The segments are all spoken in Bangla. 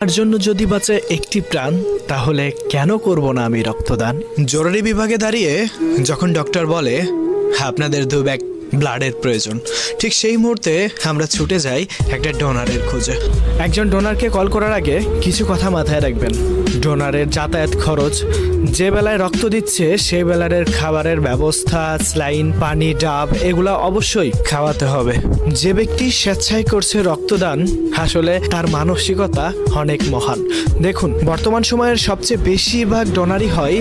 তার জন্য যদি বাঁচে একটি প্রাণ, তাহলে কেন করব না আমি রক্তদান? জরুরি বিভাগে দাঁড়িয়ে যখন ডক্টর বলে আপনাদের 2 ব্যাগ ব্লাডের প্রয়োজন, ঠিক সেই মুহূর্তে আমরা ছুটে যাই একটা ডোনারের খোঁজে। একজন ডোনারকে কল করার আগে কিছু কথা মাথায় রাখবেন। ডোনারের যাতায়াত খরচ, যে বেলায় রক্ত দিচ্ছে সেই বেলার খাবারের ব্যবস্থা, স্লাইন, পানি, ডাব এগুলা অবশ্যই খাওয়াতে হবে। যে ব্যক্তি স্বেচ্ছায় করছে রক্তদান, আসলে তার মানসিকতা অনেক মহান। দেখুন, বর্তমান সময়ের সবচেয়ে বেশিরভাগ ডোনারই হয়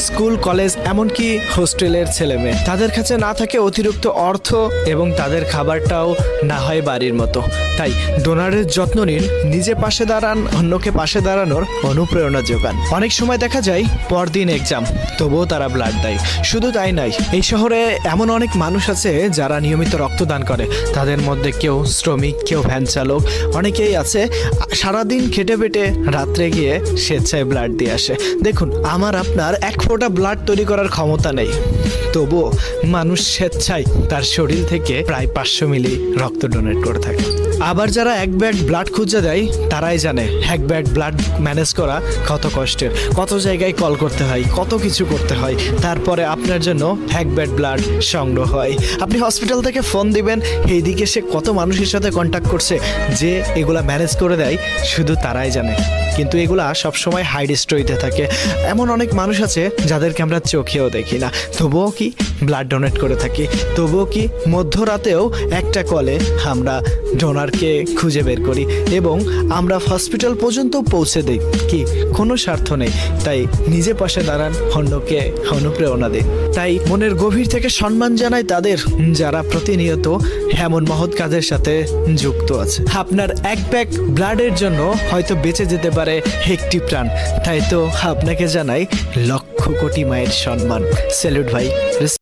স্কুল, কলেজ, এমনকি হোস্টেলের ছেলেমেয়ে। তাদের কাছে না থাকে অতিরিক্ত অর্থ এবং তাদের খাবারটাও না হয় বাড়ির মতো। তাই ডোনারের যত্ন নিন, নিজে পাশে দাঁড়ান, অন্যকে পাশে দাঁড়ানোর অনুপ্রেরণা যোগান। অনেক সময় দেখা যায় পরদিন এক্সাম, তবুও তারা ব্লাড দেয়। শুধু তাই নয়, এই শহরে এমন অনেক মানুষ আছে যারা নিয়মিত রক্তদান করে। তাদের মধ্যে কেউ শ্রমিক, কেউ ভ্যান চালক, অনেকেই আছে সারাদিন খেটে পেটে রাত্রে গিয়ে স্বেচ্ছায় ব্লাড দিয়ে আসে। দেখুন, আমার আপনার 1 ফোঁটা ব্লাড তৈরি করার ক্ষমতা নেই, তবুও মানুষ স্বেচ্ছায় তার শরীর থেকে প্রায় 500 মিলি রক্ত ডোনেট করে থাকে। আবার যারা 1 ব্যাগ ব্লাড খুঁজে দেয়, তারাই জানে 1 ব্যাগ ব্লাড ম্যানেজ করা কত কষ্টের, কত জায়গায় কল করতে হয়, কত কিছু করতে হয়, তারপরে আপনার জন্য 1 ব্যাগ ব্লাড সংগ্রহ হয়। আপনি হসপিটাল থেকে ফোন দিবেন, এইদিকে সে কত মানুষের সাথে কন্ট্যাক্ট করছে যে এগুলা ম্যানেজ করে দেয়, শুধু তারাই জানে। কিন্তু এগুলা সবসময় হাইড স্টোরিতে থাকে। এমন অনেক মানুষ আছে যাদেরকে আমরা চোখেও দেখি না, তবুও কি ব্লাড ডোনেট করে থাকি। তবুও কি মধ্যরাতেও একটা কলে আমরা ডোনারকে খুঁজে বের করি এবং আমরা হসপিটাল পর্যন্ত পৌঁছে দিই। কি কোনো স্বার্থ নেই, তাই নিজে পাশে দাঁড়ান, অন্যকে অনুপ্রেরণা দিন। তাই মনের গভীর থেকে সম্মান জানাই তাদের যারা প্রতিনিয়ত এমন মহৎ কাজের সাথে যুক্ত আছে। আপনার 1 ব্যাগ ব্লাডের জন্য হয়তো বেঁচে যেতে পারে একটি প্রাণ। তাই তো আপনাকে জানাই লক্ষ কোটি মায়ের সম্মান। স্যালুট ভাই।